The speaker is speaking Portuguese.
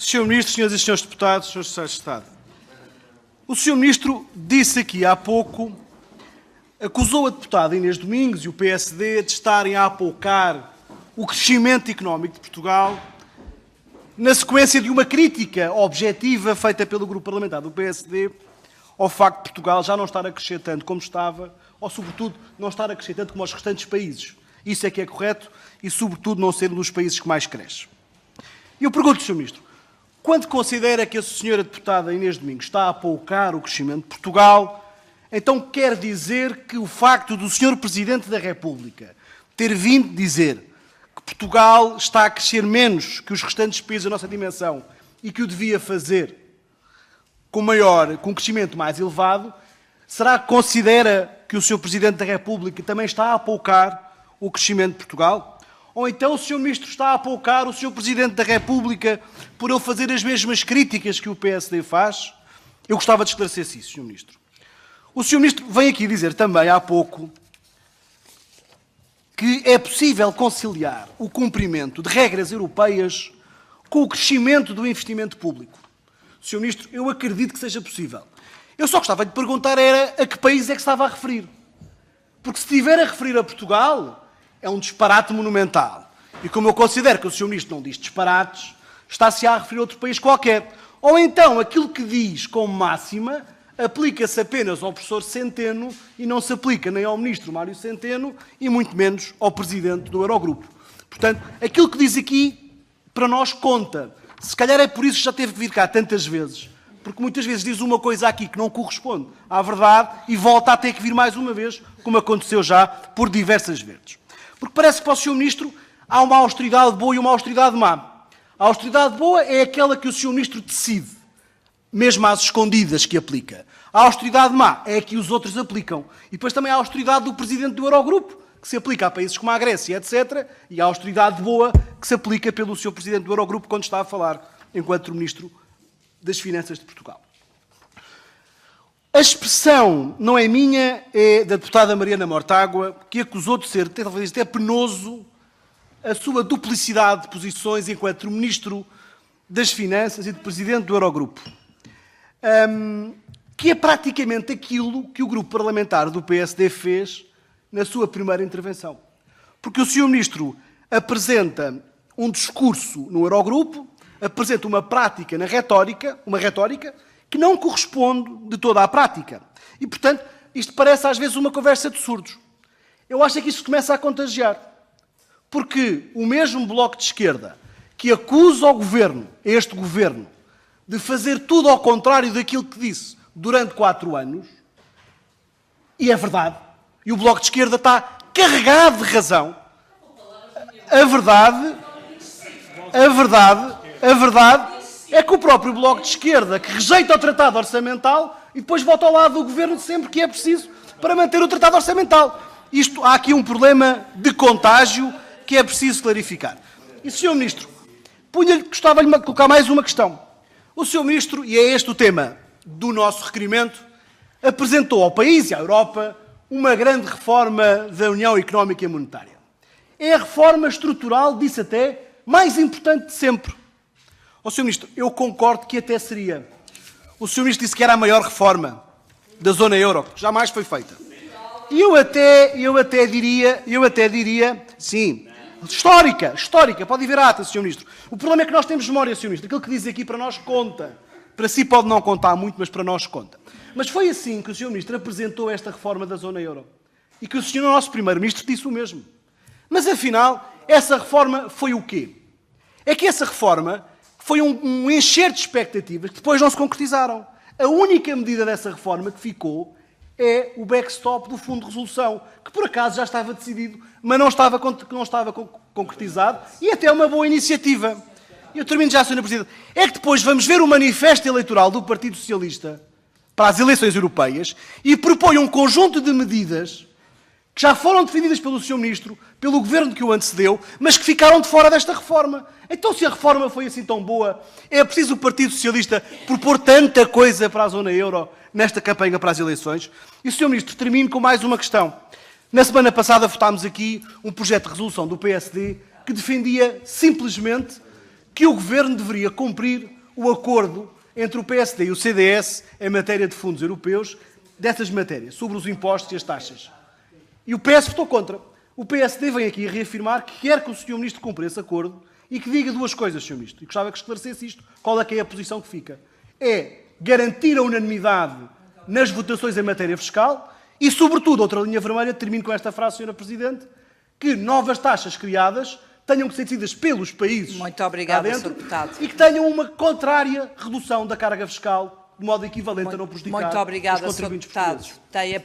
Sr. Ministro, Senhoras e Senhores Deputados, Srs. Secretários de Estado, o Sr. Ministro disse aqui há pouco, acusou a deputada Inês Domingos e o PSD de estarem a apoucar o crescimento económico de Portugal na sequência de uma crítica objetiva feita pelo grupo parlamentar do PSD ao facto de Portugal já não estar a crescer tanto como estava, ou, sobretudo, não estar a crescer tanto como os restantes países. Isso é que é correto e, sobretudo, não ser um dos países que mais cresce. E eu pergunto, Sr. Ministro, quando considera que a senhora deputada Inês Domingos está a apoucar o crescimento de Portugal, então quer dizer que o facto do Sr. Presidente da República ter vindo dizer que Portugal está a crescer menos que os restantes países da nossa dimensão e que o devia fazer com um crescimento mais elevado, será que considera que o Sr. Presidente da República também está a apoucar o crescimento de Portugal? Ou então o Sr. Ministro está a apoucar o Sr. Presidente da República por ele fazer as mesmas críticas que o PSD faz? Eu gostava de esclarecer-se isso, Sr. Ministro. O Sr. Ministro vem aqui dizer também há pouco que é possível conciliar o cumprimento de regras europeias com o crescimento do investimento público. Sr. Ministro, eu acredito que seja possível. Eu só gostava de perguntar era a que país é que estava a referir. Porque se estiver a referir a Portugal, é um disparate monumental. E como eu considero que o Sr. Ministro não diz disparates, está-se a referir a outro país qualquer. Ou então, aquilo que diz como máxima aplica-se apenas ao professor Centeno e não se aplica nem ao Ministro Mário Centeno e muito menos ao Presidente do Eurogrupo. Portanto, aquilo que diz aqui, para nós, conta. Se calhar é por isso que já teve que vir cá tantas vezes, porque muitas vezes diz uma coisa aqui que não corresponde à verdade e volta a ter que vir mais uma vez, como aconteceu já por diversas vezes. Porque parece que para o Sr. Ministro há uma austeridade boa e uma austeridade má. A austeridade boa é aquela que o Sr. Ministro decide, mesmo às escondidas que aplica. A austeridade má é a que os outros aplicam. E depois também há a austeridade do Presidente do Eurogrupo, que se aplica a países como a Grécia, etc. E a austeridade boa que se aplica pelo Sr. Presidente do Eurogrupo quando está a falar enquanto Ministro das Finanças de Portugal. A expressão não é minha, é da deputada Mariana Mortágua, que acusou de ser, talvez até penoso, a sua duplicidade de posições enquanto Ministro das Finanças e de Presidente do Eurogrupo. Que é praticamente aquilo que o grupo parlamentar do PSD fez na sua primeira intervenção. Porque o Sr. Ministro apresenta um discurso no Eurogrupo, apresenta uma prática na retórica, uma retórica que não corresponde de toda à prática. E, portanto, isto parece às vezes uma conversa de surdos. Eu acho que isto começa a contagiar. Porque o mesmo Bloco de Esquerda que acusa o Governo, este Governo, de fazer tudo ao contrário daquilo que disse durante 4 anos, e é verdade, e o Bloco de Esquerda está carregado de razão. A verdade é que o próprio Bloco de Esquerda, que rejeita o Tratado Orçamental e depois volta ao lado do Governo sempre que é preciso para manter o Tratado Orçamental. Há aqui um problema de contágio que é preciso clarificar. E, Sr. Ministro, gostava-lhe de colocar mais uma questão. O Sr. Ministro, e é este o tema do nosso requerimento, apresentou ao país e à Europa uma grande reforma da União Económica e Monetária. É a reforma estrutural, disse até, mais importante de sempre. Ó Sr. Ministro, eu concordo que até seria. O Sr. Ministro disse que era a maior reforma da zona euro, que jamais foi feita. E eu até diria, sim, histórica, pode ver a ata, Sr. Ministro. O problema é que nós temos memória, Sr. Ministro. Aquilo que diz aqui para nós conta. Para si pode não contar muito, mas para nós conta. Mas foi assim que o Sr. Ministro apresentou esta reforma da zona euro. E que o Sr. Nosso Primeiro-Ministro disse o mesmo. Mas, afinal, essa reforma foi o quê? É que essa reforma foi um encher de expectativas que depois não se concretizaram. A única medida dessa reforma que ficou é o backstop do Fundo de Resolução, que por acaso já estava decidido, mas não estava concretizado, e até é uma boa iniciativa. Eu termino já, Sr. Presidente. É que depois vamos ver o manifesto eleitoral do Partido Socialista para as eleições europeias e propõe um conjunto de medidas que já foram defendidas pelo Sr. Ministro, pelo Governo que o antecedeu, mas que ficaram de fora desta reforma. Então, se a reforma foi assim tão boa, é preciso o Partido Socialista propor tanta coisa para a zona euro nesta campanha para as eleições? E, Sr. Ministro, termino com mais uma questão. Na semana passada votámos aqui um projeto de resolução do PSD que defendia simplesmente que o Governo deveria cumprir o acordo entre o PSD e o CDS em matéria de fundos europeus, dessas matérias, sobre os impostos e as taxas. E o PS votou contra. O PSD vem aqui reafirmar que quer que o Sr. Ministro cumpra esse acordo e que diga duas coisas, Sr. Ministro. E gostava que esclarecesse isto. Qual é que é a posição que fica? É garantir a unanimidade nas votações em matéria fiscal e, sobretudo, outra linha vermelha, termino com esta frase, Sra. Presidente, que novas taxas criadas tenham que ser decididas pelos países Muito obrigada, cá dentro Sr. Deputado. e que tenham uma contrária redução da carga fiscal, de modo equivalente a não prejudicar Muito os obrigada, Sr. contribuintes Deputado. portugueses. Tem a